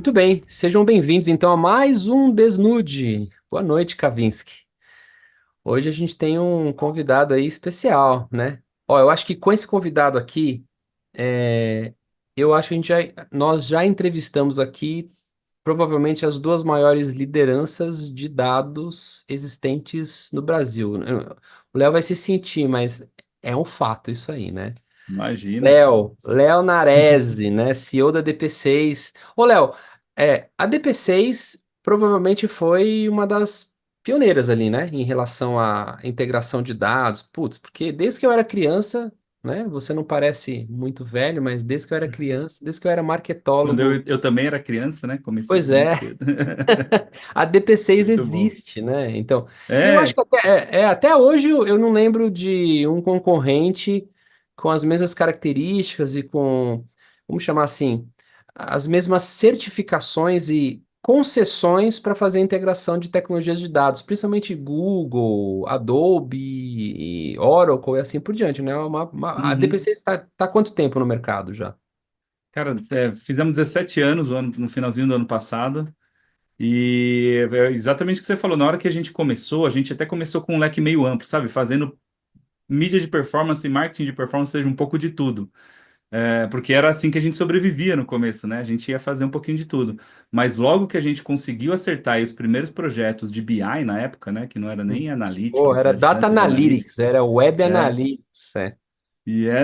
Muito bem, sejam bem-vindos então a mais um Desnude. Boa noite, Kavinsky. Hoje a gente tem um convidado aí especial, né? Ó, eu acho que com esse convidado aqui, é, eu acho que nós já entrevistamos aqui provavelmente as duas maiores lideranças de dados existentes no Brasil. O Léo vai se sentir, mas é um fato isso aí, né? Imagina. Léo Narese, né? CEO da DP6. Ô, Léo, a DP6 provavelmente foi uma das pioneiras ali, né? Em relação à integração de dados. Putz, porque desde que eu era criança, né? Você não parece muito velho, mas desde que eu era criança, desde que eu era Quando marketólogo. eu também era criança, né? Comecei Pois isso muito é, cedo. a DP6 Muito bom. existe, né? Então, e eu acho É, que até hoje eu não lembro de um concorrente com as mesmas características e com, vamos chamar assim, as mesmas certificações e concessões para fazer a integração de tecnologias de dados, principalmente Google, Adobe, e Oracle e assim por diante, né? A uhum. DP6 está há quanto tempo no mercado já? Cara, fizemos 17 anos no finalzinho do ano passado. E é exatamente o que você falou. Na hora que a gente começou, a gente até começou com um leque meio amplo, sabe? Fazendo mídia de performance e marketing de performance, seja um pouco de tudo. Porque era assim que a gente sobrevivia no começo, né? A gente ia fazer um pouquinho de tudo. Mas logo que a gente conseguiu acertar aí os primeiros projetos de BI na época, né? Que não era nem Pô, Analytics, era Data agências de Analytics, Analytics. era Web É, Analytics.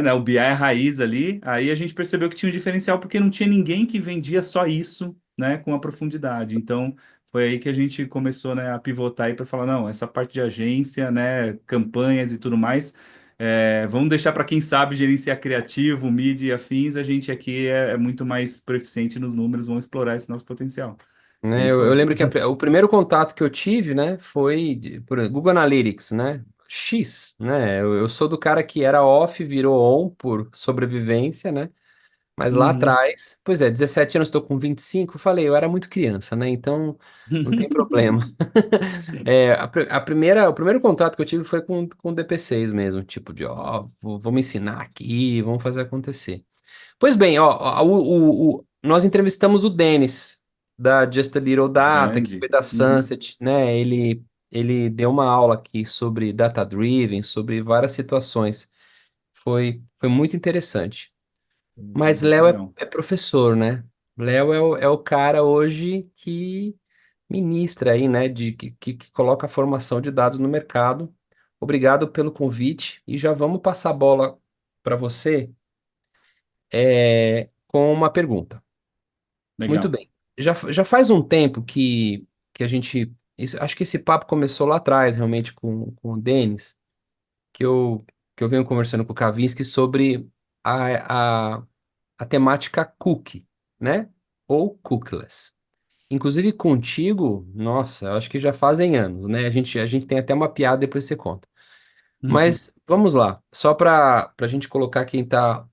né, o BI raiz ali, aí a gente percebeu que tinha um diferencial porque não tinha ninguém que vendia só isso, né, com a profundidade. Então, foi aí que a gente começou, né, a pivotar aí para falar, não, essa parte de agência, né, campanhas e tudo mais, vamos deixar para quem sabe gerenciar criativo, mídia e afins, a gente aqui é muito mais proficiente nos números, vamos explorar esse nosso potencial. E aí Né, eu foi. lembro que o primeiro contato que eu tive, né, foi por Google Analytics, né? X, né? Eu sou do cara que era off, virou on por sobrevivência, né? Mas lá Uhum. atrás, pois é, 17 anos, estou com 25, eu falei, eu era muito criança, né? Então não tem problema. O primeiro contato que eu tive foi com o DP6 mesmo, tipo de, ó, vamos ensinar aqui, vamos fazer acontecer. Pois bem, ó, nós entrevistamos o Denis, da Just a Little Data, que Grande. foi da Uhum. Sunset, né? Ele deu uma aula aqui sobre data driven, sobre várias situações. Foi muito interessante. Mas Muito Léo legal. é professor, né? Léo é o cara hoje que ministra aí, né? Que coloca a formação de dados no mercado. Obrigado pelo convite e já vamos passar a bola para você com uma pergunta. Muito Legal. bem. Já faz um tempo que a gente. Acho que esse papo começou lá atrás, realmente, com o Denis, que eu, que eu venho conversando com o Kavinsky sobre a, a, a temática cookie, né? Ou cookieless. Inclusive contigo, nossa, eu acho que já fazem anos, né? A gente tem até uma piada, depois você conta. Mas vamos lá, só para a gente colocar quem tá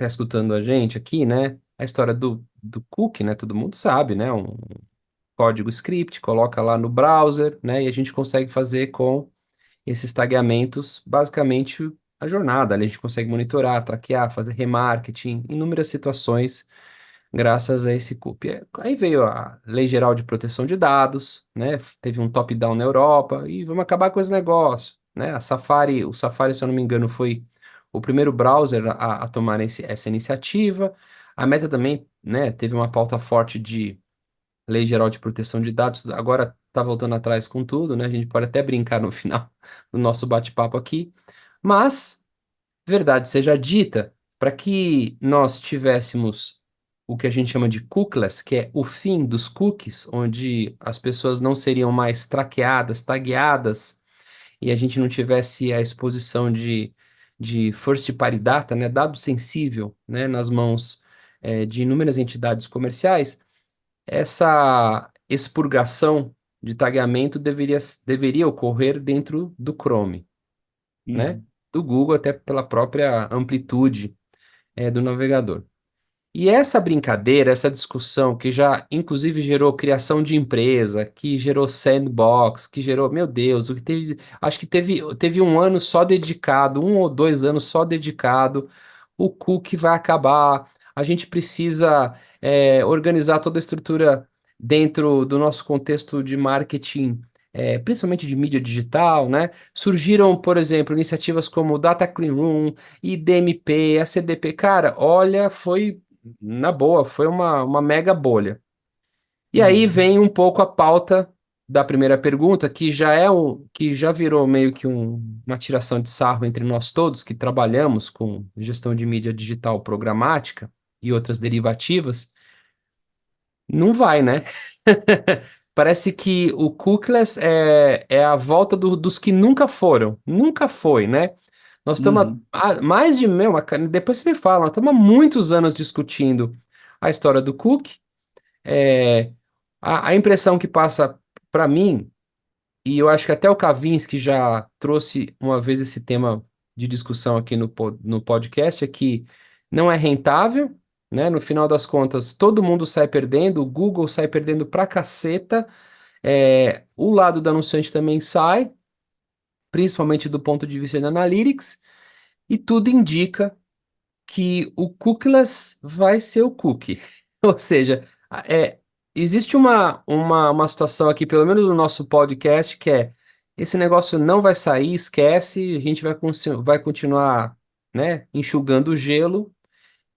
escutando a gente aqui, né? A história do cookie, né? Todo mundo sabe, né? Um código script, coloca lá no browser, né? E a gente consegue fazer com esses tagueamentos, basicamente, a jornada. Ali a gente consegue monitorar, traquear, fazer remarketing, inúmeras situações, graças a esse cookie. Aí veio a Lei Geral de Proteção de Dados, né? Teve um top-down na Europa, e vamos acabar com esse negócio, né? O Safari, se eu não me engano, foi o primeiro browser a tomar essa iniciativa. A Meta também, né, teve uma pauta forte de Lei Geral de Proteção de Dados, agora tá voltando atrás com tudo, né? A gente pode até brincar no final do nosso bate-papo aqui, mas, verdade seja dita, para que nós tivéssemos o que a gente chama de cookieless, que é o fim dos cookies, onde as pessoas não seriam mais traqueadas, tagueadas, e a gente não tivesse a exposição de first party data, né, dado sensível, né, nas mãos de inúmeras entidades comerciais, essa expurgação de tagueamento deveria ocorrer dentro do Chrome, né? Uhum. Do Google, até pela própria amplitude do navegador. E essa brincadeira, essa discussão que já inclusive gerou criação de empresa, que gerou sandbox, que gerou, meu Deus, o que teve, acho que teve um ano só dedicado, 1 ou 2 anos só dedicado, o cookie vai acabar, a gente precisa organizar toda a estrutura dentro do nosso contexto de marketing, principalmente de mídia digital, né? Surgiram, por exemplo, iniciativas como Data Clean Room, IDMP, ACDP. Cara, olha, foi, na boa, foi uma mega bolha. E aí Uhum. vem um pouco a pauta da primeira pergunta, que já virou meio que uma tiração de sarro entre nós todos que trabalhamos com gestão de mídia digital programática e outras derivativas. Não vai, né? Parece que o cookieless é a volta dos que nunca foram. Nunca foi, né? Nós estamos Uhum. mais de meu, depois você me fala, nós estamos há muitos anos discutindo a história do cookie. É, a impressão que passa para mim, e eu acho que até o Kavinsky já trouxe uma vez esse tema de discussão aqui no podcast, é que não é rentável, né? No final das contas, todo mundo sai perdendo, o Google sai perdendo pra caceta, o lado do anunciante também sai, principalmente do ponto de vista de analytics, e tudo indica que o cookieless vai ser o cookie. Ou seja, é, existe uma situação aqui, pelo menos no nosso podcast, que é esse negócio não vai sair, esquece, a gente vai continuar, né, enxugando o gelo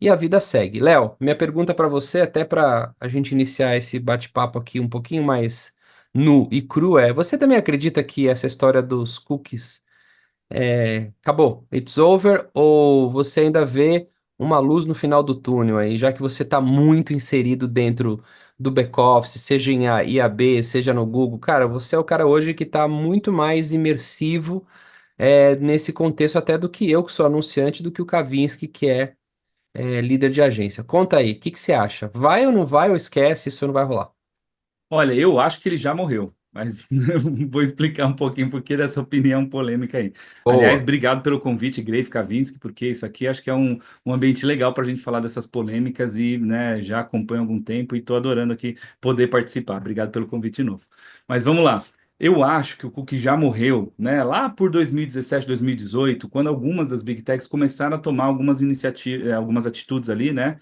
e a vida segue. Léo, minha pergunta para você, até para a gente iniciar esse bate-papo aqui um pouquinho mais nu e cru, você também acredita que essa história dos cookies acabou, it's over, ou você ainda vê uma luz no final do túnel aí, já que você está muito inserido dentro do back-office, seja em IAB, seja no Google, cara, você é o cara hoje que está muito mais imersivo nesse contexto até do que eu, que sou anunciante, do que o Kavinsky, que é líder de agência. Conta aí, o que que você acha? Vai ou não vai, ou esquece, isso não vai rolar? Olha, eu acho que ele já morreu, mas vou explicar um pouquinho por que dessa opinião polêmica aí. Aliás, Boa. obrigado pelo convite, Grave Kavinsky, porque isso aqui acho que é um ambiente legal para a gente falar dessas polêmicas e, né, já acompanho há algum tempo e estou adorando aqui poder participar. Obrigado pelo convite de novo. Mas vamos lá. Eu acho que o Cookie já morreu, né, lá por 2017, 2018, quando algumas das Big Techs começaram a tomar algumas iniciativas, algumas atitudes ali, né,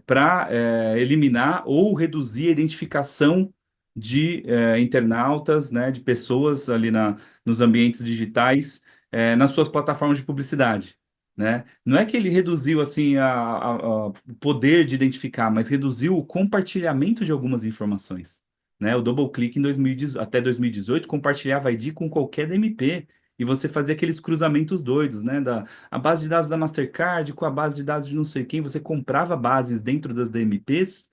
para eliminar ou reduzir a identificação de internautas, né, de pessoas ali nos ambientes digitais, nas suas plataformas de publicidade. Né? Não é que ele reduziu assim o poder de identificar, mas reduziu o compartilhamento de algumas informações. Né? O DoubleClick em 2018, até 2018 compartilhava ID com qualquer DMP. E você fazia aqueles cruzamentos doidos, né? A base de dados da Mastercard com a base de dados de não sei quem, você comprava bases dentro das DMPs,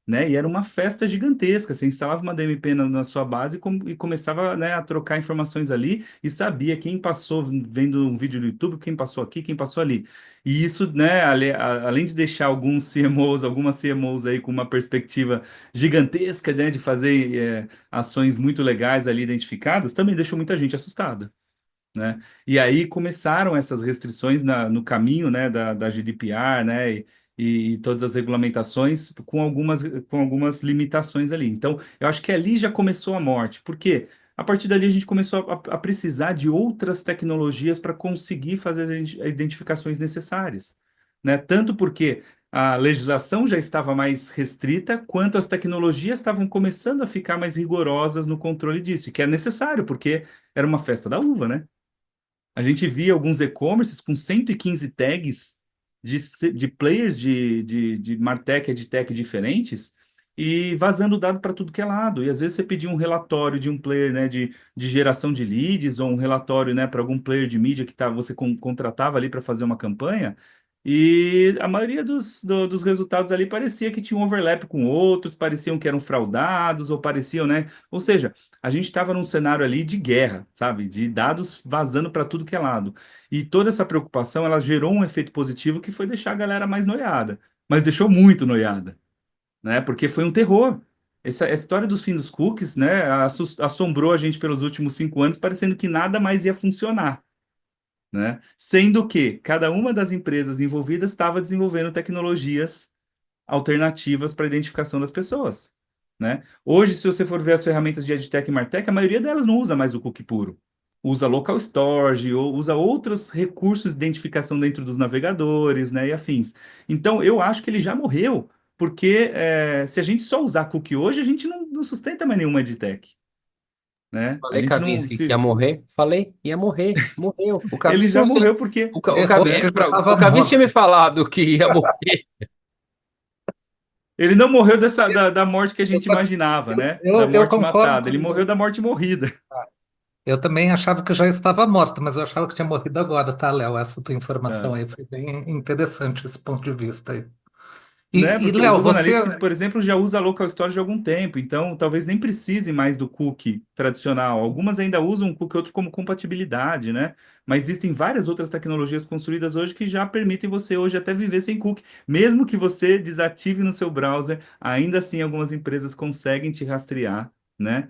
né? E era uma festa gigantesca. Você instalava uma DMP na sua base e começava, né, a trocar informações ali e sabia quem passou vendo um vídeo do YouTube, quem passou aqui, quem passou ali. E isso, né, além de deixar alguns CMOs, algumas CMOs aí com uma perspectiva gigantesca, né, de fazer ações muito legais ali identificadas, também deixou muita gente assustada, né? E aí começaram essas restrições no caminho, né, da GDPR, né, e todas as regulamentações com algumas limitações ali. Então, eu acho que ali já começou a morte. Por quê? A partir dali a gente começou a precisar de outras tecnologias para conseguir fazer as identificações necessárias, né? Tanto porque a legislação já estava mais restrita, quanto as tecnologias estavam começando a ficar mais rigorosas no controle disso, e que é necessário, porque era uma festa da uva, né? A gente via alguns e-commerces com 115 tags de players de MarTech, EdTech diferentes e vazando dado para tudo que é lado. E às vezes você pedia um relatório de um player, né, de geração de leads ou um relatório, né, para algum player de mídia que você contratava ali para fazer uma campanha. E a maioria dos resultados ali parecia que tinha um overlap com outros, pareciam que eram fraudados ou pareciam, né? Ou seja, a gente estava num cenário ali de guerra, sabe? De dados vazando para tudo que é lado. E toda essa preocupação, ela gerou um efeito positivo que foi deixar a galera mais noiada. Mas deixou muito noiada, né? Porque foi um terror. Essa história dos fim dos cookies, né? Assombrou a gente pelos últimos 5 anos, parecendo que nada mais ia funcionar, né? Sendo que cada uma das empresas envolvidas estava desenvolvendo tecnologias alternativas para a identificação das pessoas, né? Hoje, se você for ver as ferramentas de EdTech e MarTech, a maioria delas não usa mais o cookie puro, usa local storage ou usa outros recursos de identificação dentro dos navegadores, né, e afins. Então, eu acho que ele já morreu, porque se a gente só usar cookie hoje, a gente não sustenta mais nenhuma edtech, né? A Falei, gente não Kavinsky, que ia se morrer. Falei, ia morrer. Morreu. O ele Kavinsky, já não sei. morreu porque Eu acho que já O estava Kavinsky tinha me morto. falado que ia morrer. ele não morreu da morte que a Eu, gente só- imaginava, né? Da eu morte concordo matada. com Ele morreu da morte morrida. Eu também achava que já estava morto, mas eu achava que tinha morrido agora, tá, Léo? Essa tua informação aí foi bem interessante, esse ponto de vista aí. Né? E Porque o Léo, Google você. Analytics, por exemplo, já usa local storage há algum tempo, então talvez nem precise mais do cookie tradicional. Algumas ainda usam um cookie outro como compatibilidade, né? Mas existem várias outras tecnologias construídas hoje que já permitem você hoje até viver sem cookie. Mesmo que você desative no seu browser, ainda assim algumas empresas conseguem te rastrear, né?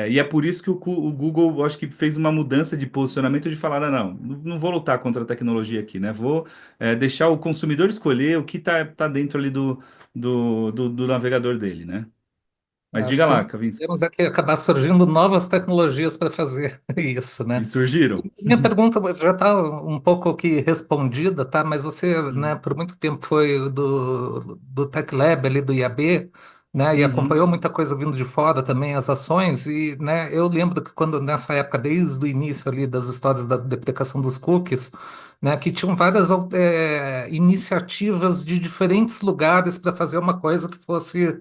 E é por isso que o Google, eu acho que fez uma mudança de posicionamento de falar, não vou lutar contra a tecnologia aqui, né? Vou deixar o consumidor escolher o que tá dentro ali do navegador dele, né? Mas Acho diga que lá, nós Kavinsky. temos aqui acabar surgindo novas tecnologias para fazer isso, E né? surgiram? Minha pergunta já está um pouco aqui respondida, tá? Mas você, né, Uhum. por muito tempo foi do Tech Lab ali do IAB, né? E Uhum. acompanhou muita coisa vindo de fora também, as ações. E, né, eu lembro que quando nessa época, desde o início ali das histórias da deprecação dos cookies, né, que tinham várias iniciativas de diferentes lugares para fazer uma coisa que fosse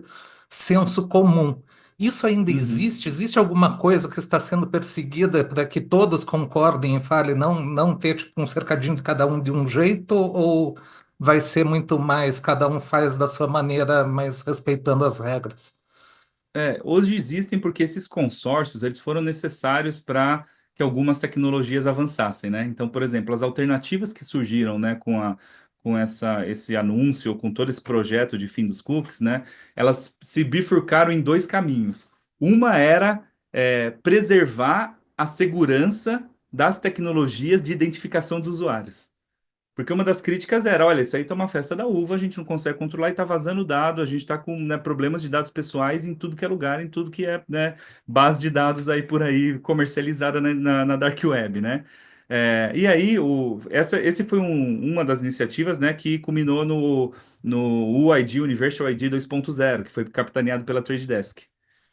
senso comum. Isso ainda Uhum. existe? Existe alguma coisa que está sendo perseguida para que todos concordem e falem, não ter tipo, um cercadinho de cada um de um jeito, ou vai ser muito mais cada um faz da sua maneira, mas respeitando as regras? Hoje existem porque esses consórcios eles foram necessários para que algumas tecnologias avançassem, né? Então, por exemplo, as alternativas que surgiram, né, esse anúncio, ou com todo esse projeto de fim dos cookies, né, elas se bifurcaram em dois caminhos. Uma era preservar a segurança das tecnologias de identificação dos usuários. Porque uma das críticas era, olha, isso aí tá uma festa da uva, a gente não consegue controlar e tá vazando dado, a gente tá com, né, problemas de dados pessoais em tudo que é lugar, em tudo que é, né, base de dados aí por aí comercializada na Dark Web, né? E aí, esse foi uma das iniciativas, né, que culminou no UID, Universal ID 2.0, que foi capitaneado pela Trade Desk.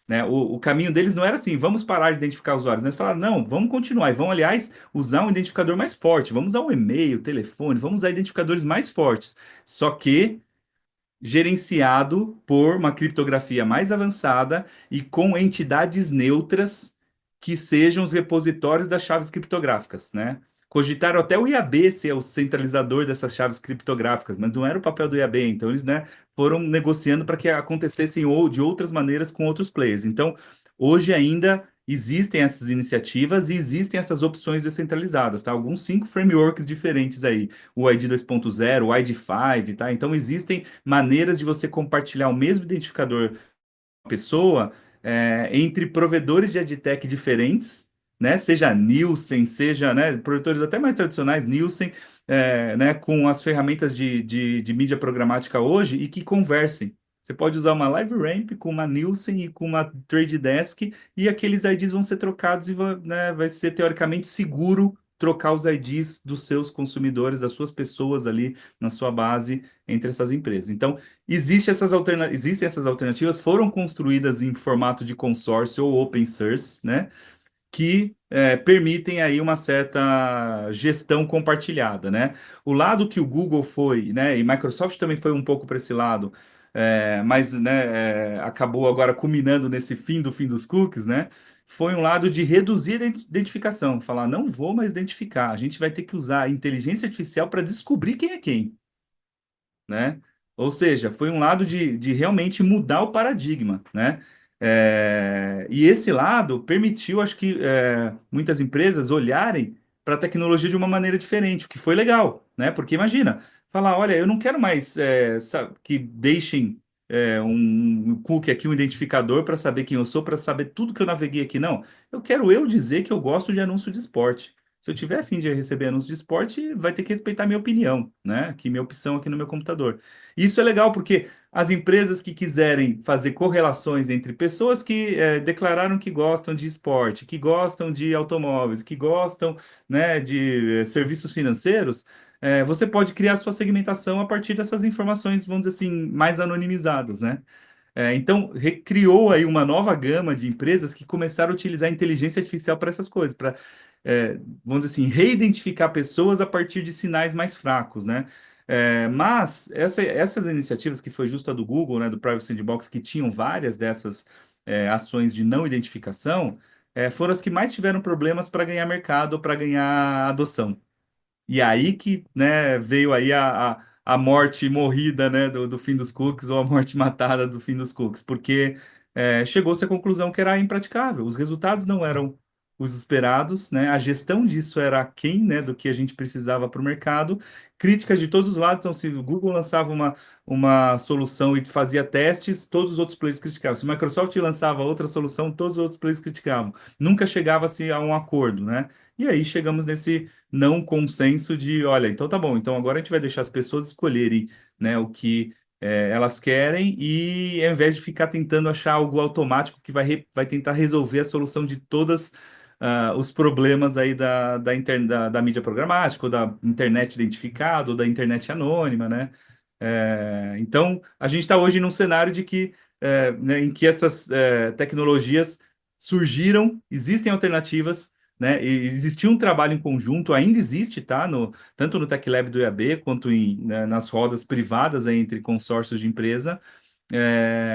Né? O caminho deles não era assim, vamos parar de identificar usuários. Né? Eles falaram, não, vamos continuar. E vão, aliás, usar um identificador mais forte. Vamos usar um e-mail, telefone, vamos usar identificadores mais fortes. Só que gerenciado por uma criptografia mais avançada e com entidades neutras que sejam os repositórios das chaves criptográficas, né? Cogitaram até o IAB ser o centralizador dessas chaves criptográficas, mas não era o papel do IAB, então eles, né, foram negociando para que acontecessem ou de outras maneiras com outros players. Então, hoje ainda existem essas iniciativas e existem essas opções descentralizadas, tá? Alguns 5 frameworks diferentes aí, o ID 2.0, o ID5, tá? Então existem maneiras de você compartilhar o mesmo identificador pessoa entre provedores de EdTech diferentes, né? Seja Nielsen, seja, né, provedores até mais tradicionais, Nielsen, né, com as ferramentas de mídia programática hoje e que conversem. Você pode usar uma LiveRamp com uma Nielsen e com uma Trade Desk e aqueles IDs vão ser trocados e vai ser teoricamente seguro trocar os IDs dos seus consumidores, das suas pessoas ali na sua base entre essas empresas. Então, existem essas alternativas, foram construídas em formato de consórcio ou open source, né? Que permitem aí uma certa gestão compartilhada, né? O lado que o Google foi, né? E Microsoft também foi um pouco para esse lado, mas né, acabou agora culminando nesse fim dos cookies, né? Foi um lado de reduzir a identificação, falar, não vou mais identificar, a gente vai ter que usar a inteligência artificial para descobrir quem é quem, né? Ou seja, foi um lado de realmente mudar o paradigma, né? E esse lado permitiu, acho que, muitas empresas olharem para a tecnologia de uma maneira diferente, o que foi legal, né? Porque imagina, falar, olha, eu não quero mais que deixem um cookie aqui, um identificador para saber quem eu sou, para saber tudo que eu naveguei aqui, não. Eu quero eu dizer que eu gosto de anúncio de esporte. Se eu tiver a fim de receber anúncio de esporte, vai ter que respeitar minha opinião, né? Aqui, minha opção aqui no meu computador. Isso é legal porque as empresas que quiserem fazer correlações entre pessoas que declararam que gostam de esporte, que gostam de automóveis, que gostam, né, de serviços financeiros, você pode criar sua segmentação a partir dessas informações, vamos dizer assim, mais anonimizadas, né? Então, recriou aí uma nova gama de empresas que começaram a utilizar a inteligência artificial para essas coisas, para, vamos dizer assim, reidentificar pessoas a partir de sinais mais fracos, né? Mas essas iniciativas, que foi justo a do Google, né, do Privacy Sandbox, que tinham várias dessas ações de não identificação, foram as que mais tiveram problemas para ganhar mercado, para ganhar adoção. E aí que, né, veio aí a morte morrida, né, do fim dos cookies, ou a morte matada do fim dos cookies, porque chegou-se à conclusão que era impraticável. Os resultados não eram os esperados, né, a gestão disso era aquém, né, do que a gente precisava para o mercado. Críticas de todos os lados. Então, se o Google lançava uma solução e fazia testes, todos os outros players criticavam. Se a Microsoft lançava outra solução, todos os outros players criticavam. Nunca chegava-se a um acordo, né? E aí chegamos nesse não consenso de, olha, então tá bom, então agora a gente vai deixar as pessoas escolherem, né, o que elas querem, e ao invés de ficar tentando achar algo automático que vai tentar resolver a solução de todas os problemas aí da mídia programática, ou da internet identificada, ou da internet anônima, né? Então, a gente está hoje num cenário de que, né, em que essas tecnologias surgiram, existem alternativas, né? E existiu um trabalho em conjunto, ainda existe, tá? Tanto no Tech Lab do IAB, quanto né, nas rodas privadas aí, entre consórcios de empresa,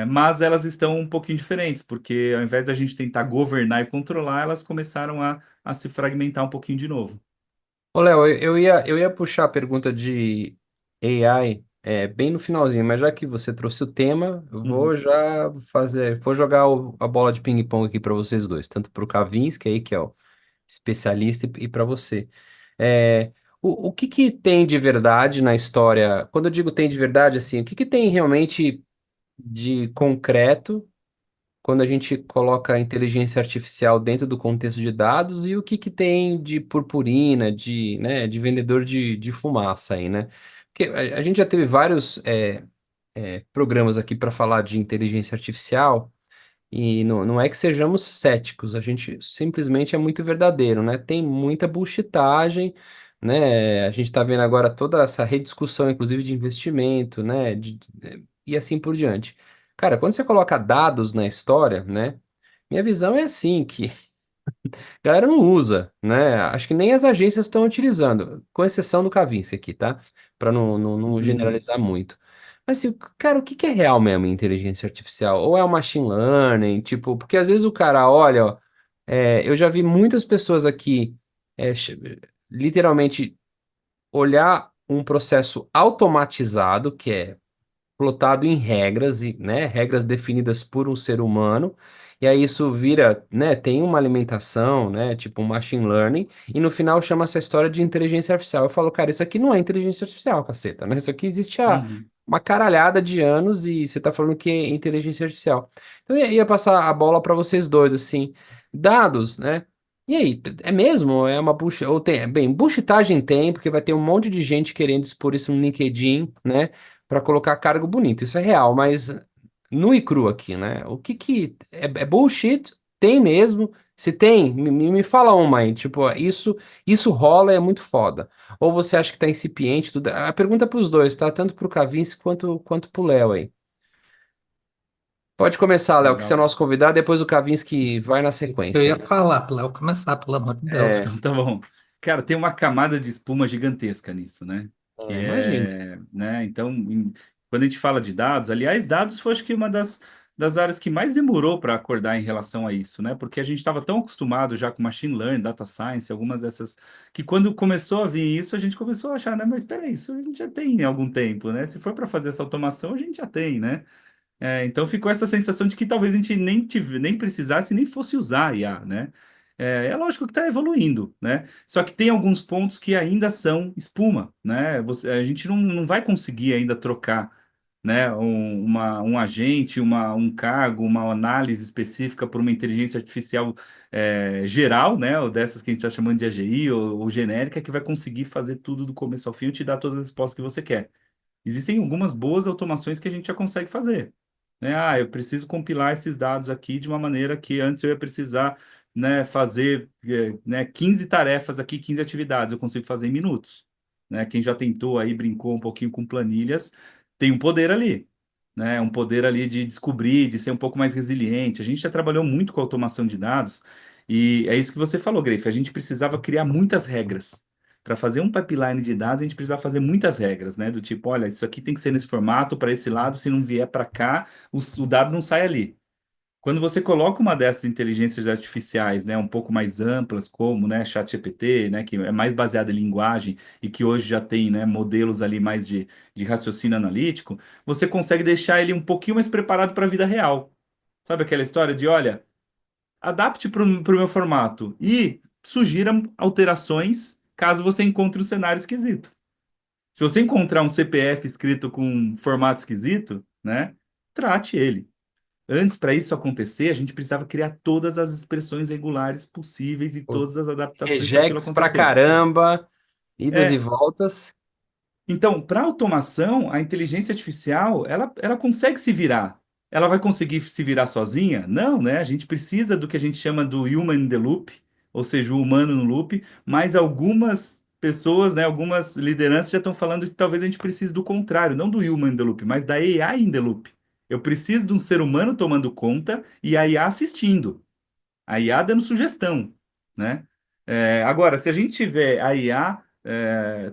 mas elas estão um pouquinho diferentes, porque ao invés da gente tentar governar e controlar, elas começaram a se fragmentar um pouquinho de novo. Ô, Léo, eu ia puxar a pergunta de AI bem no finalzinho, mas já que você trouxe o tema, eu vou Uhum. já vou jogar a bola de ping-pong aqui para vocês dois, tanto para o Kavinsky aí, que é o especialista, e para você. O que que tem de verdade na história? Quando eu digo tem de verdade, assim, o que que tem realmente de concreto quando a gente coloca a inteligência artificial dentro do contexto de dados, e o que que tem de purpurina, de vendedor de fumaça aí, né? Porque a gente já teve vários programas aqui para falar de inteligência artificial, e não é que sejamos céticos, a gente simplesmente é muito verdadeiro, né? Tem muita bullshitagem, né? A gente está vendo agora toda essa rediscussão, inclusive de investimento, né? E assim por diante. Cara, quando você coloca dados na história, né? Minha visão é assim, que a galera não usa, né? Acho que nem as agências estão utilizando, com exceção do Kavinsky aqui, tá? Para não Uhum. generalizar muito. Mas, assim, cara, o que que é real mesmo em inteligência artificial? Ou é o machine learning? Tipo, porque às vezes o cara olha, ó, eu já vi muitas pessoas aqui, literalmente, olhar um processo automatizado, que é plotado em regras, e, né, regras definidas por um ser humano, e aí isso vira, né, tem uma alimentação, né, tipo um machine learning, e no final chama essa história de inteligência artificial. Eu falo, cara, isso aqui não é inteligência artificial, caceta, né? Isso aqui existe há Uhum. uma caralhada de anos, e você tá falando que é inteligência artificial. Então eu ia passar a bola para vocês dois, assim, dados, né? E aí, é mesmo? É uma bullshit, ou tem, bem, bullshitagem tem, porque vai ter um monte de gente querendo expor isso no LinkedIn, né? Para colocar cargo bonito. Isso é real, mas nu e cru aqui, né? O que que é bullshit? Tem mesmo? Se tem, me fala uma aí. Tipo, isso rola, é muito foda. Ou você acha que tá incipiente? Tudo. A pergunta é pros dois, tá? Tanto pro Kavinsky quanto pro Léo aí. Pode começar, Léo, que você é o Legal. nosso convidado, depois o Kavinsky vai na Eu sequência ia aí. falar, para Léo começar, pelo amor de Deus. É, Tá bom. Cara, tem uma camada de espuma gigantesca nisso, né? Que imagino. né? Então, quando a gente fala de dados, aliás, dados foi acho que uma das áreas que mais demorou para acordar em relação a isso, né? Porque a gente estava tão acostumado já com machine learning, data science, algumas dessas, que quando começou a vir isso, a gente começou a achar, né? Mas espera aí, isso a gente já tem há algum tempo, né? Se for para fazer essa automação, a gente já tem, né? Então ficou essa sensação de que talvez a gente nem precisasse nem fosse usar IA, né? Lógico que está evoluindo, né? Só que tem alguns pontos que ainda são espuma, né? A gente não vai conseguir ainda trocar, né? Um agente, um cargo, uma análise específica por uma inteligência artificial geral, né? Ou dessas que a gente está chamando de AGI ou genérica, que vai conseguir fazer tudo do começo ao fim e te dar todas as respostas que você quer. existem algumas boas automações que a gente já consegue fazer, né? Ah, eu preciso compilar esses dados aqui de uma maneira que antes eu ia precisar, né, fazer, né, 15 tarefas aqui, 15 atividades, eu consigo fazer em minutos, né? Quem já tentou aí, brincou um pouquinho com planilhas, tem um poder ali, né? Um poder ali de descobrir, de ser um pouco mais resiliente. A gente já trabalhou muito com automação de dados e é isso que você falou, Greif. A gente precisava criar muitas regras. Para fazer um pipeline de dados, a gente precisava fazer muitas regras, né? Do tipo, olha, isso aqui tem que ser nesse formato, para esse lado, se não vier para cá, o dado não sai ali. Quando você coloca uma dessas inteligências artificiais, né, um pouco mais amplas, como, né, ChatGPT, né, que é mais baseada em linguagem e que hoje já tem, né, modelos ali mais de raciocínio analítico, você consegue deixar ele um pouquinho mais preparado para a vida real. Sabe aquela história de, olha, adapte para o meu formato e sugira alterações caso você encontre um cenário esquisito. Se você encontrar um CPF escrito com um formato esquisito, né, trate ele. Antes, para isso acontecer, a gente precisava criar todas as expressões regulares possíveis e Pô, todas as adaptações para aquilo regex pra acontecer. caramba, idas e É, voltas. então, para automação, a inteligência artificial, ela consegue se virar. Ela vai conseguir se virar sozinha? Não, né? A gente precisa do que a gente chama do human in the loop, ou seja, o humano no loop, mas algumas pessoas, né, algumas lideranças já estão falando que talvez a gente precise do contrário, não do human in the loop, mas da AI in the loop. Eu preciso de um ser humano tomando conta e a IA assistindo. A IA dando sugestão, né? Agora, se a gente tiver a IA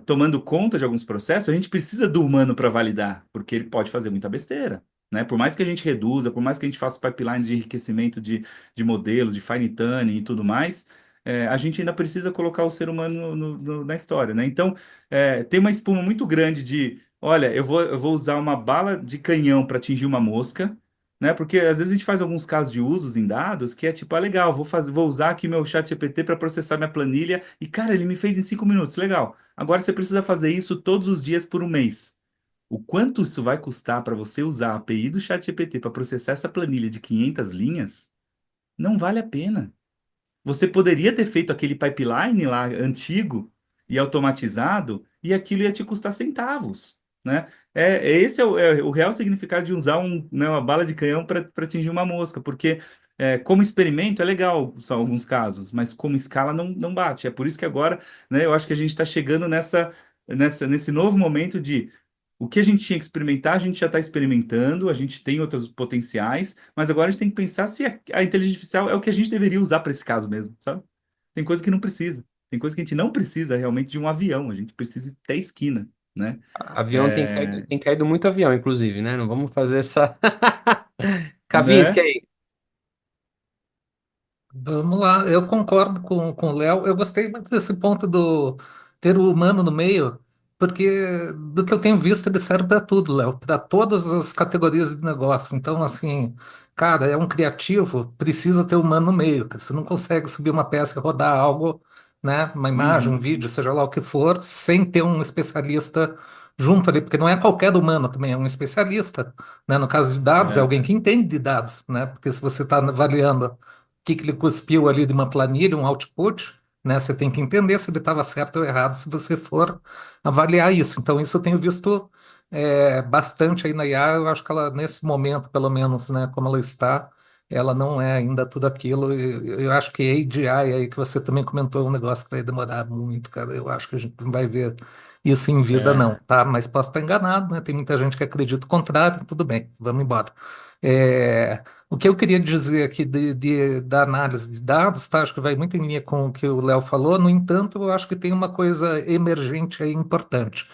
tomando conta de alguns processos, a gente precisa do humano para validar, porque ele pode fazer muita besteira, né? Por mais que a gente reduza, por mais que a gente faça pipelines de enriquecimento de modelos, de fine tuning e tudo mais, a gente ainda precisa colocar o ser humano na história, né? Então, tem uma espuma muito grande de, olha, eu vou usar uma bala de canhão para atingir uma mosca, né? Porque às vezes a gente faz alguns casos de usos em dados que é tipo, ah, legal, vou usar aqui meu chat GPT para processar minha planilha e, cara, ele me fez em 5 minutos, legal. Agora você precisa fazer isso todos os dias por um mês. O quanto isso vai custar para você usar a API do chat GPT para processar essa planilha de 500 linhas? Não vale a pena. Você poderia ter feito aquele pipeline lá antigo e automatizado, e aquilo ia te custar centavos, né? Esse é o real significado de usar né, uma bala de canhão para atingir uma mosca, porque como experimento é legal, só alguns casos, mas como escala não bate. É por isso que agora, né, eu acho que a gente está chegando nesse novo momento de o que a gente tinha que experimentar, a gente já está experimentando, a gente tem outros potenciais, mas agora a gente tem que pensar se a inteligência artificial é o que a gente deveria usar para esse caso mesmo, sabe? Tem coisa que não precisa. Tem coisa que a gente não precisa realmente de um avião, a gente precisa ir até a esquina, né? Avião É, tem caído muito avião, inclusive, né? Não vamos fazer essa. Kavinsky né? aí. Vamos lá, eu concordo com o Léo. Eu gostei muito desse ponto do ter o humano no meio, porque do que eu tenho visto, ele serve para tudo, Léo, para todas as categorias de negócio. Então, assim, cara, é um criativo, precisa ter o humano no meio, cara. Você não consegue subir uma peça e rodar algo, né, uma imagem, um Uhum, vídeo, seja lá o que for, sem ter um especialista junto ali, porque não é qualquer humano também, é um especialista, né? No caso de dados, é é, alguém que entende de dados, né? Porque se você está avaliando que ele cuspiu ali de uma planilha, um output, né? Você tem que entender se ele estava certo ou errado se você for avaliar isso. Então, isso eu tenho visto bastante aí na IA. Eu acho que ela, nesse momento, pelo menos, né, como ela está, ela não é ainda tudo aquilo. Eu acho que AGI aí que você também comentou é um negócio que vai demorar muito, cara. Eu acho que a gente não vai ver isso em vida, não, é, tá? Mas posso estar enganado, né? Tem muita gente que acredita o contrário. Tudo bem, vamos embora. É, o que eu queria dizer aqui da análise de dados, tá? Acho que vai muito em linha com o que o Léo falou. No entanto, eu acho que tem uma coisa emergente aí importante,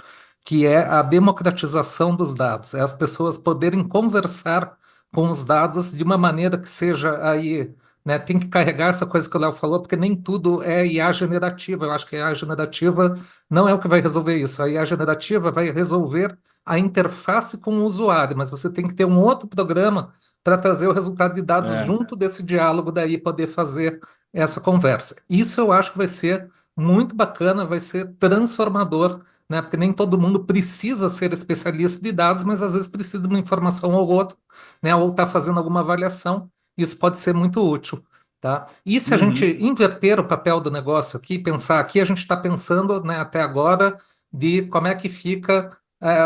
que é a democratização dos dados. É as pessoas poderem conversar com os dados de uma maneira que seja aí, né? Tem que carregar essa coisa que o Léo falou, porque nem tudo é IA generativa. Eu acho que a IA generativa não é o que vai resolver isso. A IA generativa vai resolver a interface com o usuário, mas você tem que ter um outro programa para trazer o resultado de dados é. junto desse diálogo, daí poder fazer essa conversa. Isso eu acho que vai ser muito bacana, vai ser transformador, né? Porque nem todo mundo precisa ser especialista de dados, mas às vezes precisa de uma informação ou outra, né? Ou está fazendo alguma avaliação. Isso pode ser muito útil. Tá? E se a gente Uhum, inverter o papel do negócio aqui, pensar aqui, a gente está pensando, né, até agora de como é que fica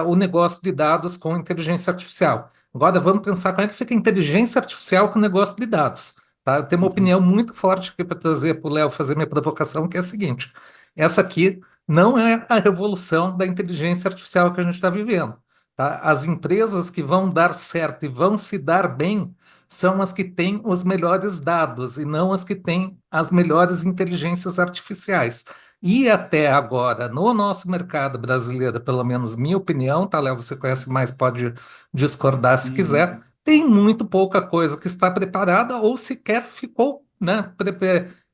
o negócio de dados com inteligência artificial. Agora vamos pensar como é que fica a inteligência artificial com o negócio de dados. Tá? Eu tenho uma Uhum. opinião muito forte aqui para trazer para o Léo fazer minha provocação, que é a seguinte: essa aqui não é a revolução da inteligência artificial que a gente está vivendo. Tá? As empresas que vão dar certo e vão se dar bem são as que têm os melhores dados e não as que têm as melhores inteligências artificiais. E até agora, no nosso mercado brasileiro, pelo menos minha opinião, tá, Léo? Você conhece mais, pode discordar se quiser. Uhum. Tem muito pouca coisa que está preparada ou sequer ficou, né?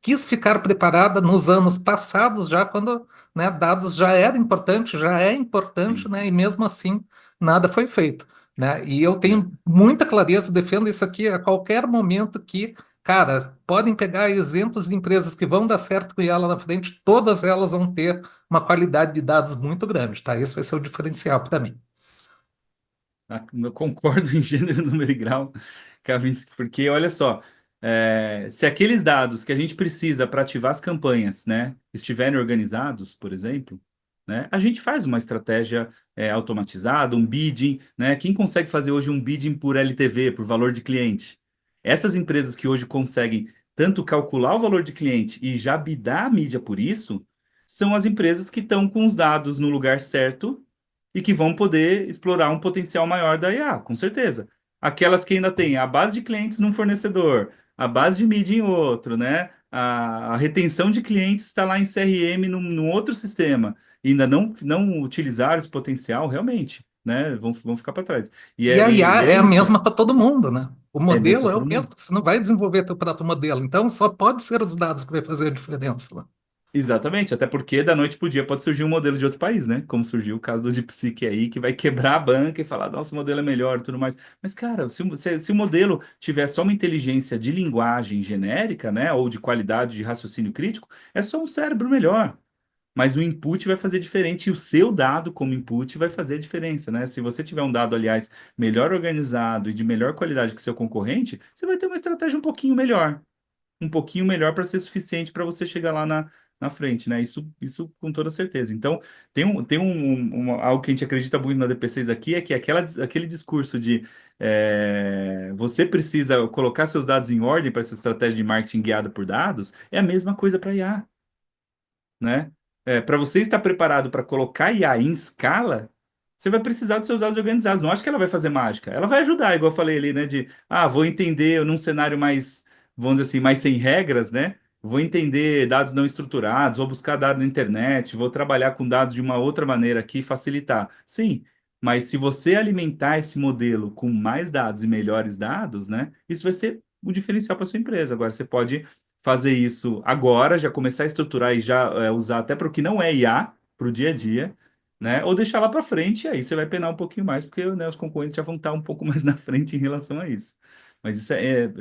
Quis ficar preparada nos anos passados, já quando, né, dados já era importante, já é importante, Sim. né? E mesmo assim nada foi feito, né? E eu É. tenho muita clareza, defendo isso aqui a qualquer momento que, cara, podem pegar exemplos de empresas que vão dar certo com IA lá na frente, todas elas vão ter uma qualidade de dados muito grande, tá? Esse vai ser o diferencial para mim. Eu concordo em gênero, número e grau, Kavinsky, porque olha só, se aqueles dados que a gente precisa para ativar as campanhas, né, estiverem organizados, por exemplo, né, a gente faz uma estratégia automatizada, um bidding, né? Quem consegue fazer hoje um bidding por LTV, por valor de cliente? Essas empresas que hoje conseguem tanto calcular o valor de cliente e já bidar a mídia por isso, são as empresas que estão com os dados no lugar certo e que vão poder explorar um potencial maior da IA, com certeza. Aquelas que ainda têm a base de clientes num fornecedor, a base de mídia em outro, né? A retenção de clientes está lá em CRM num outro sistema, e ainda não utilizaram esse potencial, realmente, né? Vão ficar para trás. E E é, a e, IA e é é a isso. mesma para todo mundo, né? O É mesmo modelo para é o todo mesmo, mundo. você não vai desenvolver teu próprio modelo, então só pode ser os dados que vai fazer a diferença, né? Exatamente, até porque da noite pro dia pode surgir um modelo de outro país, né? Como surgiu o caso do DeepSeek aí, que vai quebrar a banca e falar, nosso modelo é melhor e tudo mais. Mas, cara, se o modelo tiver só uma inteligência de linguagem genérica, né? Ou de qualidade de raciocínio crítico, é só um cérebro melhor. Mas o input vai fazer diferente e o seu dado como input vai fazer a diferença, né? Se você tiver um dado, aliás, melhor organizado e de melhor qualidade que o seu concorrente, você vai ter uma estratégia um pouquinho melhor para ser suficiente para você chegar lá na frente, né? Isso com toda certeza. Então, algo que a gente acredita muito na DP6 aqui é que aquele discurso de você precisa colocar seus dados em ordem para essa estratégia de marketing guiada por dados, é a mesma coisa para IA, né? Para você estar preparado para colocar IA em escala, você vai precisar dos seus dados organizados. Não acho que ela vai fazer mágica. Ela vai ajudar, igual eu falei ali, né? Vou entender num cenário mais, vamos dizer assim, mais sem regras, né? Vou entender dados não estruturados, vou buscar dados na internet, vou trabalhar com dados de uma outra maneira aqui, facilitar. Sim, mas se você alimentar esse modelo com mais dados e melhores dados, né? Isso vai ser o diferencial para sua empresa. Agora, você pode fazer isso agora, já começar a estruturar e já usar até para o que não é IA, para o dia a dia, né? Ou deixar lá para frente, aí você vai penar um pouquinho mais, porque né, os concorrentes já vão estar um pouco mais na frente em relação a isso. Mas isso é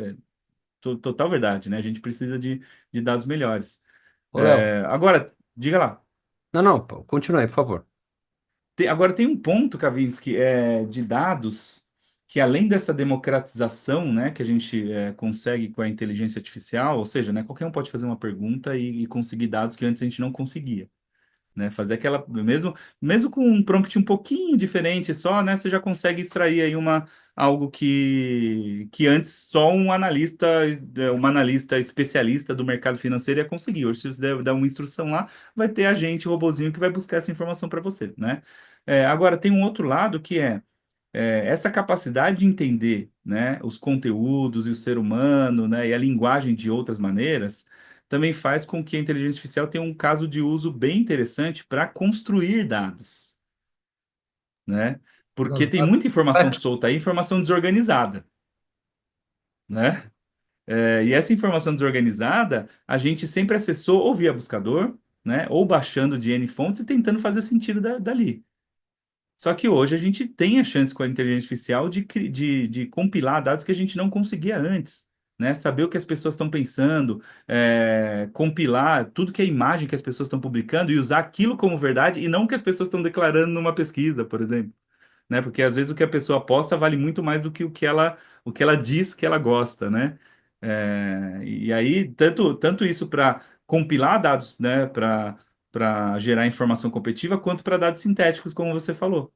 total verdade, né? A gente precisa de dados melhores. Ô, Léo. Agora, diga lá. Não, não, pô, continue aí, por favor. Agora tem um ponto, Kavinsky, de dados, que além dessa democratização, né, que a gente consegue com a inteligência artificial, ou seja, né, qualquer um pode fazer uma pergunta e conseguir dados que antes a gente não conseguia, né, fazer aquela, mesmo com um prompt um pouquinho diferente só, né, você já consegue extrair aí algo que antes só um analista especialista do mercado financeiro ia conseguir. Hoje, se você der uma instrução lá, vai ter agente, robozinho que vai buscar essa informação para você, né? Agora, tem um outro lado que essa capacidade de entender, né, os conteúdos e o ser humano, né, e a linguagem de outras maneiras, também faz com que a inteligência artificial tenha um caso de uso bem interessante para construir dados, né? Porque Os tem muita dados informação solta práticos. aí, informação desorganizada, né? E essa informação desorganizada, a gente sempre acessou ou via buscador, né, ou baixando de N fontes e tentando fazer sentido dali. Só que hoje a gente tem a chance com a inteligência artificial de compilar dados que a gente não conseguia antes, né? Saber o que as pessoas estão pensando, compilar tudo que é imagem que as pessoas estão publicando e usar aquilo como verdade e não o que as pessoas estão declarando numa pesquisa, por exemplo, né? Porque às vezes o que a pessoa posta vale muito mais do que o que ela diz que ela gosta, né? E aí, tanto isso para compilar dados, né? Para gerar informação competitiva, quanto para dados sintéticos, como você falou.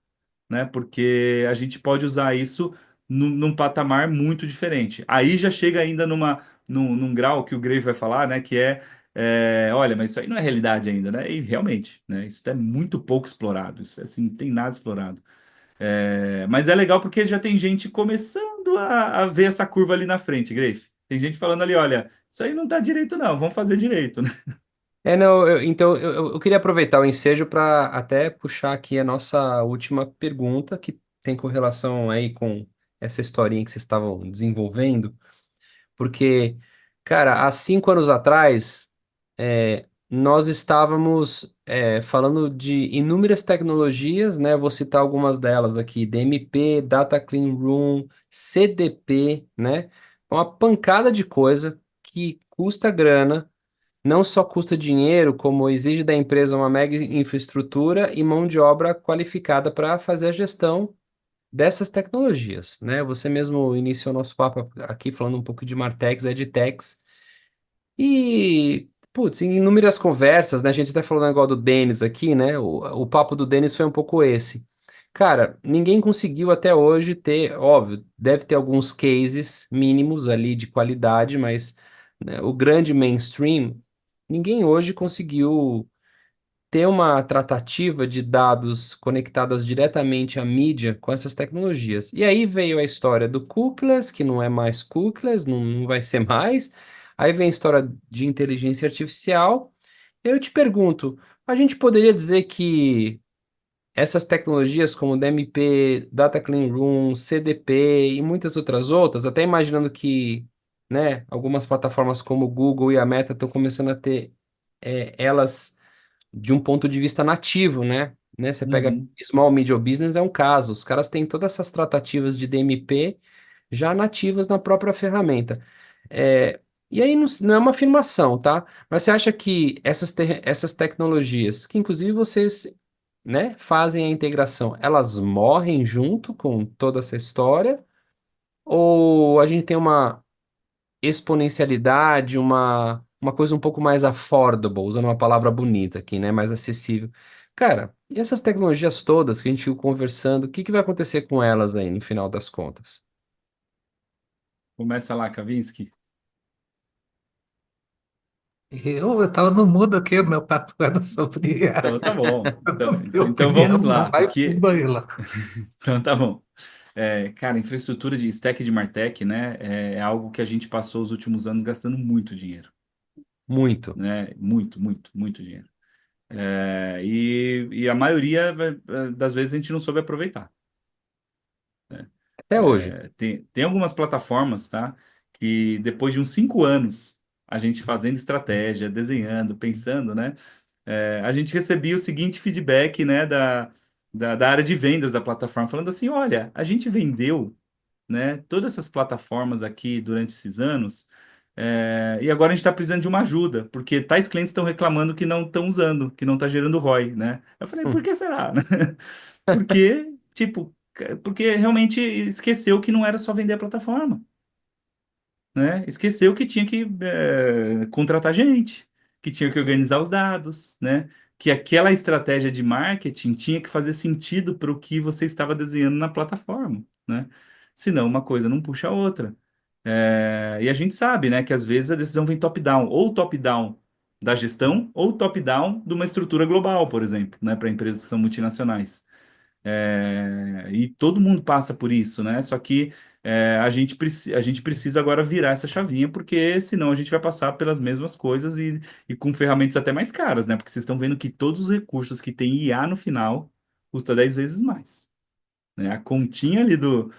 né? Porque a gente pode usar isso num patamar muito diferente. Aí já chega ainda num grau que o Grave vai falar, né? Que olha, mas isso aí não é realidade ainda, né? E realmente, né? Isso é muito pouco explorado. Isso assim, não tem nada explorado. Mas é legal porque já tem gente começando a ver essa curva ali na frente, Grave. Tem gente falando ali, olha, isso aí não tá direito, não, vamos fazer direito, né? Não, então eu queria aproveitar o ensejo para até puxar aqui a nossa última pergunta, que tem correlação aí com essa historinha que vocês estavam desenvolvendo, porque, cara, há 5 anos atrás, nós estávamos falando de inúmeras tecnologias, né? Vou citar algumas delas aqui: DMP, Data Clean Room, CDP, né? Uma pancada de coisa que custa grana, não só custa dinheiro, como exige da empresa uma mega infraestrutura e mão de obra qualificada para fazer a gestão dessas tecnologias, né? Você mesmo iniciou nosso papo aqui falando um pouco de Martechs, EdTechs, e, putz, em inúmeras conversas, né? A gente até falou do negócio do Denis aqui, né? O papo do Denis foi um pouco esse. Cara, ninguém conseguiu até hoje ter, óbvio, deve ter alguns cases mínimos ali de qualidade, mas né, o grande mainstream, ninguém hoje conseguiu ter uma tratativa de dados conectadas diretamente à mídia com essas tecnologias. E aí veio a história do cookieless, que não é mais cookieless, não vai ser mais. Aí vem a história de inteligência artificial. Eu te pergunto, a gente poderia dizer que essas tecnologias como DMP, Data Clean Room, CDP e muitas outras, até imaginando que, né, algumas plataformas como o Google e a Meta estão começando a ter elas de um ponto de vista nativo, né? Você pega Uhum, Small Medium Business é um caso, os caras têm todas essas tratativas de DMP já nativas na própria ferramenta. E aí não é uma afirmação, tá? Mas você acha que essas tecnologias, que inclusive vocês, né, fazem a integração, elas morrem junto com toda essa história? Ou a gente tem uma exponencialidade, uma coisa um pouco mais affordable, usando uma palavra bonita aqui, né? Mais acessível. Cara, e essas tecnologias todas que a gente ficou conversando, o que que vai acontecer com elas aí no final das contas? começa lá, Kavinsky. Eu estava no mudo aqui, o meu papo era sobre Então tá bom. Então, minha então vamos opinião, mas lá. vai fundo aí lá. Então tá bom. Cara, infraestrutura de stack de Martech, né? É algo que a gente passou os últimos anos gastando muito dinheiro, Muito. né? Muito, muito, muito dinheiro. E a maioria das vezes a gente não soube aproveitar. Até hoje. Tem algumas plataformas, tá? Que depois de uns 5 anos, a gente fazendo estratégia, desenhando, pensando, né? A gente recebia o seguinte feedback, né, da área de vendas da plataforma, falando assim: olha, a gente vendeu, né, todas essas plataformas aqui durante esses anos, e agora a gente está precisando de uma ajuda, porque tais clientes estão reclamando que não estão usando, que não está gerando ROI, né? Eu falei, por Hum. que será? Porque, tipo, porque realmente esqueceu que não era só vender a plataforma, né? Esqueceu que tinha que contratar gente, que tinha que organizar os dados, né? Que aquela estratégia de marketing tinha que fazer sentido para o que você estava desenhando na plataforma, né? Senão uma coisa não puxa a outra. E a gente sabe, né, que às vezes a decisão vem top-down, ou top-down da gestão, ou top-down de uma estrutura global, por exemplo, né, para empresas que são multinacionais. E todo mundo passa por isso, né? Só que a gente precisa agora virar essa chavinha, porque senão a gente vai passar pelas mesmas coisas e com ferramentas até mais caras, né? Porque vocês estão vendo que todos os recursos que tem IA no final custa 10 vezes mais, né? A continha ali do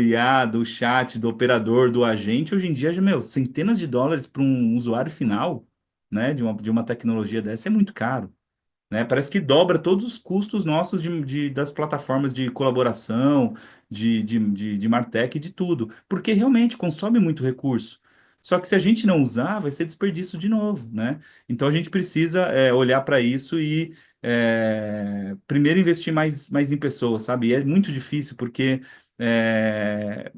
IA, do chat, do operador, do agente, hoje em dia, meu, centenas de dólares para um usuário final, né? De uma tecnologia dessa é muito caro, né? Parece que dobra todos os custos nossos das plataformas de colaboração, de MarTech, de tudo, porque realmente consome muito recurso. Só que se a gente não usar, vai ser desperdício de novo, né? Então a gente precisa olhar para isso e primeiro investir mais em pessoas, sabe? E é muito difícil porque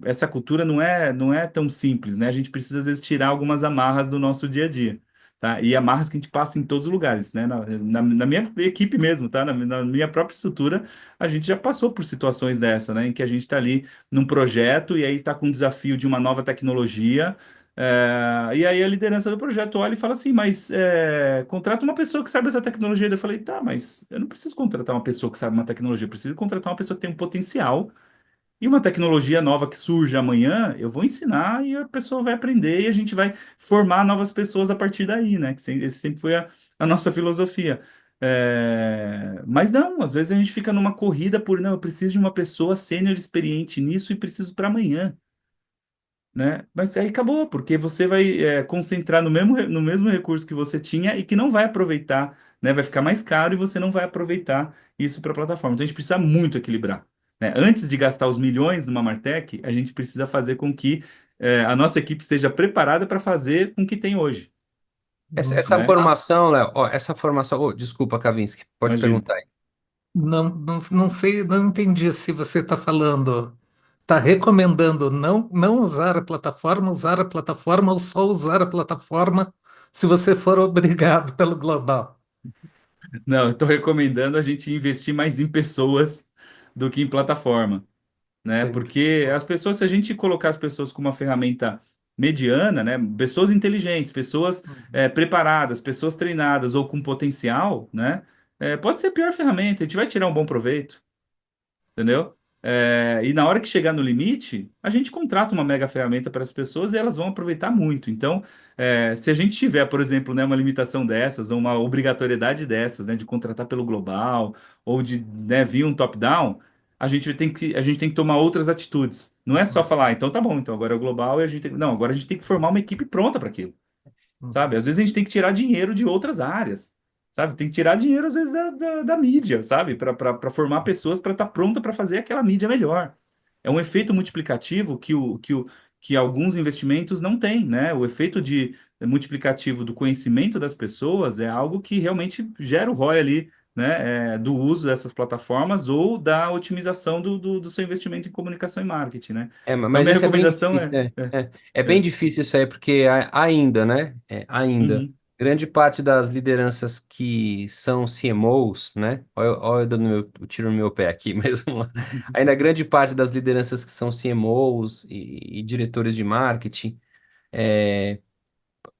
essa cultura não é tão simples, né? A gente precisa às vezes tirar algumas amarras do nosso dia a dia. tá? E amarras que a gente passa em todos os lugares, né? Na minha equipe mesmo, tá? Na minha própria estrutura, a gente já passou por situações dessa, né? Em que a gente está ali num projeto e aí está com o desafio de uma nova tecnologia. E aí a liderança do projeto olha e fala assim, mas contrata uma pessoa que sabe essa tecnologia. Eu falei, tá, mas eu não preciso contratar uma pessoa que sabe uma tecnologia, eu preciso contratar uma pessoa que tem um potencial e uma tecnologia nova que surge amanhã, eu vou ensinar e a pessoa vai aprender e a gente vai formar novas pessoas a partir daí, né? Esse sempre foi a nossa filosofia. Mas não, às vezes a gente fica numa corrida por, não, eu preciso de uma pessoa sênior experiente nisso e preciso para amanhã, né? Mas aí acabou, porque você vai concentrar no mesmo recurso que você tinha e que não vai aproveitar, né? Vai ficar mais caro e você não vai aproveitar isso para a plataforma. Então a gente precisa muito equilibrar, né? Antes de gastar os milhões numa Martech, a gente precisa fazer com que a nossa equipe esteja preparada para fazer com o que tem hoje, Essa né? formação, Léo, ó, essa formação. Desculpa, Kavinsky, pode Imagina. perguntar aí. Não sei, não entendi se você está recomendando não usar a plataforma, usar a plataforma ou só usar a plataforma se você for obrigado pelo global. Não, eu estou recomendando a gente investir mais em pessoas do que em plataforma. Né? Entendi. Porque as pessoas, se a gente colocar as pessoas como uma ferramenta mediana, né? Pessoas inteligentes, pessoas Uhum. preparadas, pessoas treinadas ou com potencial, né? Pode ser a pior ferramenta, a gente vai tirar um bom proveito, entendeu? E na hora que chegar no limite, a gente contrata uma mega ferramenta para as pessoas e elas vão aproveitar muito. Então, se a gente tiver, por exemplo, né, uma limitação dessas, ou uma obrigatoriedade dessas, né, de contratar pelo global, ou de, né, vir um top-down, a gente tem que tomar outras atitudes. Não é só falar, então tá bom, então agora é o global e a gente tem... Não, agora a gente tem que formar uma equipe pronta para aquilo, sabe? Uhum. Às vezes a gente tem que tirar dinheiro de outras áreas, sabe? Tem que tirar dinheiro, às vezes, da mídia, sabe? Para formar pessoas para estar pronta para fazer aquela mídia melhor. É um efeito multiplicativo que alguns investimentos não têm, né? O efeito de multiplicativo do conhecimento das pessoas é algo que realmente gera o ROI ali, né? Do uso dessas plataformas ou da otimização do seu investimento em comunicação e marketing, né? Então, Mas minha isso é bem recomendação difícil, é... né? é, É bem é. difícil isso aí, porque ainda, né? Ainda. Uhum. Grande parte das lideranças que são CMOs, né? Olha, eu dando o tiro no meu pé aqui, mas vamos lá. Ainda grande parte das lideranças que são CMOs e diretores de marketing é,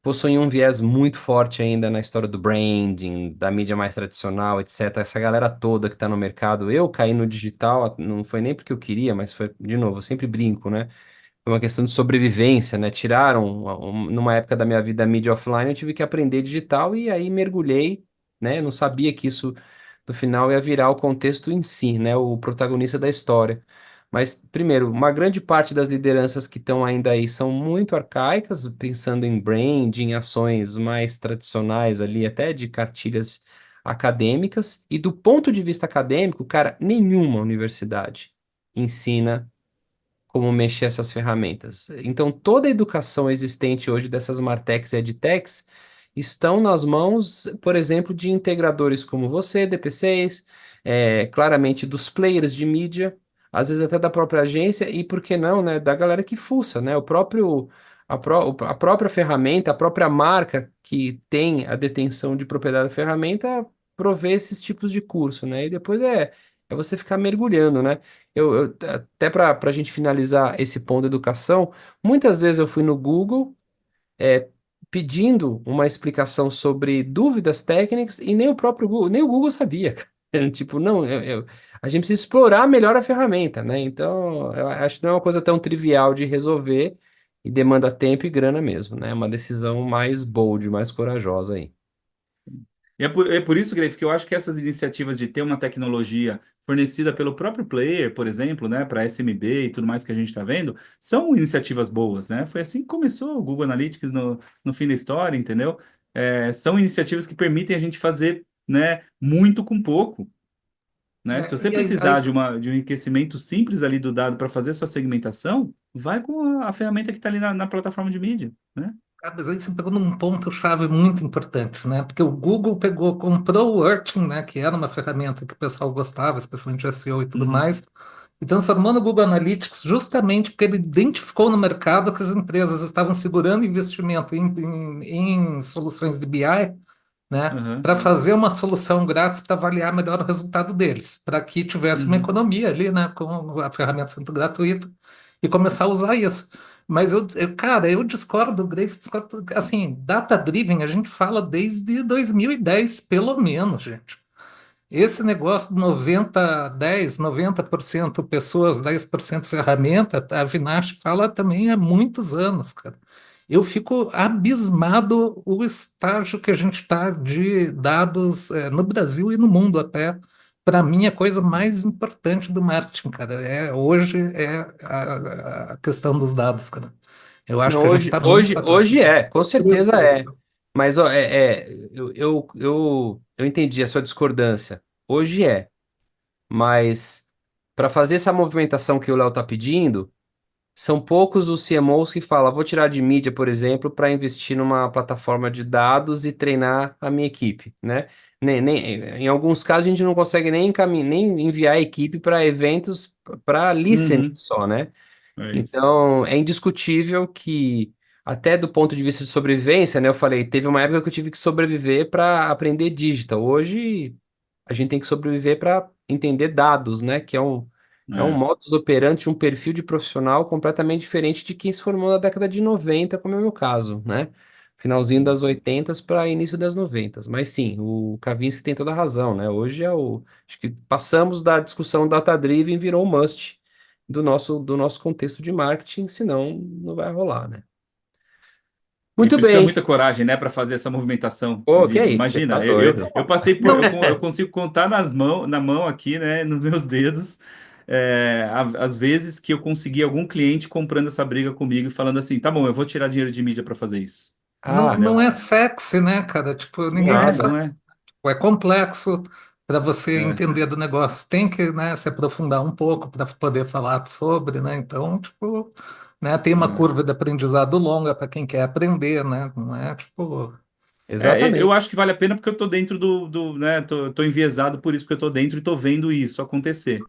possuem um viés muito forte ainda na história do branding, da mídia mais tradicional, etc. Essa galera toda que está no mercado, eu caí no digital, não foi nem porque eu queria, mas foi, de novo, eu sempre brinco, né? Foi uma questão de sobrevivência, né? Tiraram, numa época da minha vida, a mídia offline, eu tive que aprender digital e aí mergulhei, né? Eu não sabia que isso, no final, ia virar o contexto em si, né? O protagonista da história. Mas, primeiro, uma grande parte das lideranças que estão ainda aí são muito arcaicas, pensando em branding, ações mais tradicionais ali, até de cartilhas acadêmicas. E do ponto de vista acadêmico, cara, nenhuma universidade ensina como mexer essas ferramentas. Então, toda a educação existente hoje dessas Martechs e EdTechs estão nas mãos, por exemplo, de integradores como você, DP6, claramente dos players de mídia, às vezes até da própria agência e, por que não, né, da galera que fuça, né? A própria ferramenta, a própria marca que tem a detenção de propriedade da ferramenta provê esses tipos de curso, né? E depois é você ficar mergulhando, né? Até para a gente finalizar esse ponto da educação, muitas vezes eu fui no Google é, pedindo uma explicação sobre dúvidas técnicas e nem o próprio Google, nem o Google sabia. Cara. Tipo, não, a gente precisa explorar melhor a ferramenta, né? Então, eu acho que não é uma coisa tão trivial de resolver e demanda tempo e grana mesmo, né? É uma decisão mais bold, mais corajosa aí. E é por isso, Grave, que eu acho que essas iniciativas de ter uma tecnologia fornecida pelo próprio player, por exemplo, né, para SMB e tudo mais que a gente está vendo, são iniciativas boas, né? Foi assim que começou o Google Analytics no fim da história, entendeu? São iniciativas que permitem a gente fazer, né, muito com pouco, né? Se você E precisar de um enriquecimento simples ali do dado para fazer sua segmentação, vai com a ferramenta que está ali na plataforma de mídia, né? mas aí você pegou num ponto-chave muito importante, né? Porque o Google comprou o Working, né? Que era uma ferramenta que o pessoal gostava, especialmente SEO e tudo Uhum, mais, e transformou no Google Analytics justamente porque ele identificou no mercado que as empresas estavam segurando investimento em soluções de BI, né, Aham. para fazer uma solução grátis para avaliar melhor o resultado deles, para que tivesse uma Uhum. economia ali, né, com a ferramenta sendo gratuita e começar a usar isso. Mas cara, eu discordo, assim, data-driven a gente fala desde 2010, pelo menos, gente. Esse negócio de 90% pessoas, 10% ferramenta, a Vinash fala também há muitos anos, cara. Eu fico abismado o estágio que a gente está de dados no Brasil e no mundo até. Para mim, a coisa mais importante do marketing, cara, hoje é a questão dos dados, cara. Eu acho Não, que a gente está muito para trás. hoje é, com Cruz certeza para isso. é. Mas ó, eu entendi a sua discordância. Hoje é, mas para fazer essa movimentação que o Léo está pedindo, são poucos os CMOs que falam, vou tirar de mídia, por exemplo, para investir numa plataforma de dados e treinar a minha equipe, né? Em alguns casos a gente não consegue nem enviar a equipe para eventos para listening Uhum. só, né? É isso. Então, é indiscutível que, até do ponto de vista de sobrevivência, né? Eu falei, teve uma época que eu tive que sobreviver para aprender digital. Hoje, a gente tem que sobreviver para entender dados, né? Que é um É. modus operandi, um perfil de profissional completamente diferente de quem se formou na década de 90, como é o meu caso, né? Finalzinho das 80 para início das 90. Mas sim, o Kavinsky tem toda a razão, né? Hoje acho que passamos da discussão data-driven, virou um must do nosso contexto de marketing, senão não vai rolar, né? E Muito precisa bem. muita coragem, né, para fazer essa movimentação. Pô, que De, é isso? Você tá imagina, doido? eu passei por, Não, eu consigo contar na mão aqui, né, nos meus dedos, as vezes que eu consegui algum cliente comprando essa briga comigo e falando assim, tá bom, eu vou tirar dinheiro de mídia para fazer isso, Ah, não entendeu? é sexy, né, cara? Tipo, Não ninguém tá é, fazendo. não é. É complexo para você É, entender do negócio. Tem que, né, se aprofundar um pouco para poder falar sobre, né? Então, tipo, né, tem uma é. curva de aprendizado longa para quem quer aprender, né? Não é tipo. Eu exatamente. acho que vale a pena porque eu tô dentro né, tô enviesado por isso, porque eu tô dentro e tô vendo isso acontecer.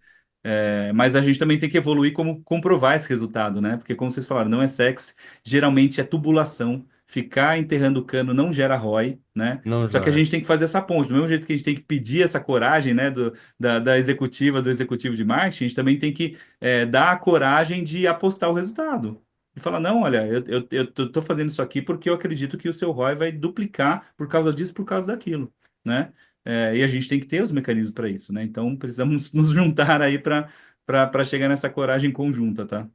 Mas a gente também tem que evoluir como comprovar esse resultado, né? Porque como vocês falaram, não é sexy, geralmente é tubulação, ficar enterrando o cano não gera ROI, né? Não, Só que a Jorge. gente tem que fazer essa ponte, do mesmo jeito que a gente tem que pedir essa coragem, né, da executiva, do executivo de marketing, a gente também tem que dar a coragem de apostar o resultado. E falar, não, olha, tô fazendo isso aqui porque eu acredito que o seu ROI vai duplicar por causa disso, por causa daquilo, né? E a gente tem que ter os mecanismos para isso, né? Então precisamos nos juntar aí para chegar nessa coragem conjunta, tá?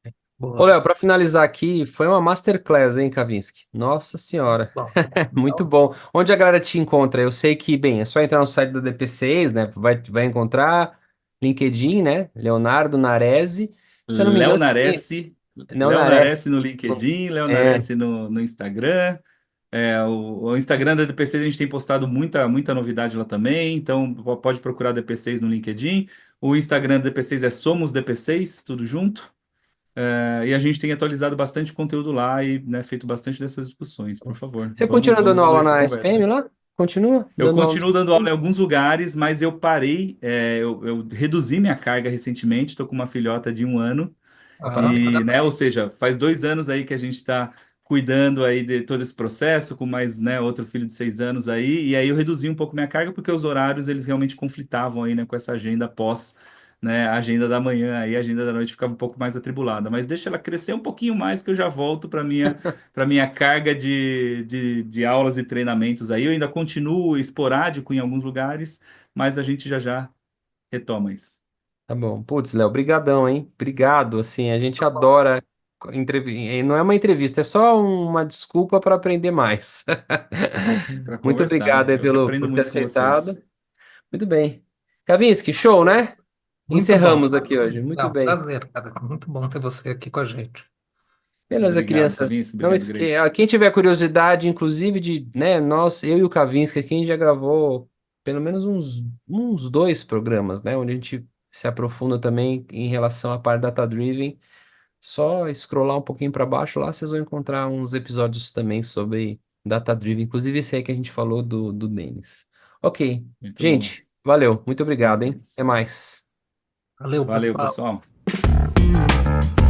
Ô, Boa. Léo, para finalizar aqui, foi uma masterclass, hein, Kavinsky? Nossa Senhora, Bom, muito então, bom. Onde a galera te encontra? Eu sei que, bem, é só entrar no site da DP6, né? Vai encontrar LinkedIn, né? Leonardo Naresi. Se eu não me engano, Léo você tem. Nares, Não, Léo Nares Nares. no LinkedIn, Léo É, Nares no Instagram. O Instagram da DP6 a gente tem postado muita novidade lá também, então pode procurar DP6 no LinkedIn. O Instagram da DP6 é Somos DP6, tudo junto. E a gente tem atualizado bastante conteúdo lá e, né, feito bastante dessas discussões. Por favor, você continua vamos dando aula evoluir essa na conversa. SPM lá? Continua Eu dando aula na continuo dando aula em SPM? alguns lugares, mas eu parei, eu reduzi minha carga recentemente, estou com uma filhota de 1 ano. E, né, ou parabéns. seja, faz 2 anos aí que a gente está cuidando aí de todo esse processo, com mais, né, outro filho de 6 anos aí, e aí eu reduzi um pouco minha carga porque os horários eles realmente conflitavam aí, né, com essa agenda pós, né, a agenda da manhã, aí a agenda da noite ficava um pouco mais atribulada, mas deixa ela crescer um pouquinho mais que eu já volto para minha carga de aulas e treinamentos aí, eu ainda continuo esporádico em alguns lugares, mas a gente já retoma isso. Tá bom. Putz, Léo, brigadão, hein? Obrigado, assim, a gente adora não é uma entrevista, é só uma desculpa para aprender mais. Para Muito conversar, obrigado aí eu que aprendo por ter muito com vocês. aceitado. Muito bem. Kavinsky, show, né? Muito bom. Encerramos aqui hoje. Muito Não, bem. prazer, cara. Muito bom ter você aqui com a gente. Beleza, Obrigado, crianças. Cavinhos. Não Obrigado, Greg. esqueça. Quem tiver curiosidade, inclusive de, né, eu e o Kavinsky aqui, a gente já gravou pelo menos uns dois programas, né, onde a gente se aprofunda também em relação à parte data-driven. Só scrollar um pouquinho para baixo lá, vocês vão encontrar uns episódios também sobre data-driven, inclusive esse aí que a gente falou do Denis. Ok. Muito bom. Gente, valeu. Muito Até obrigado, hein? Até mais. mais. Valeu, Valeu, pessoal. pessoal.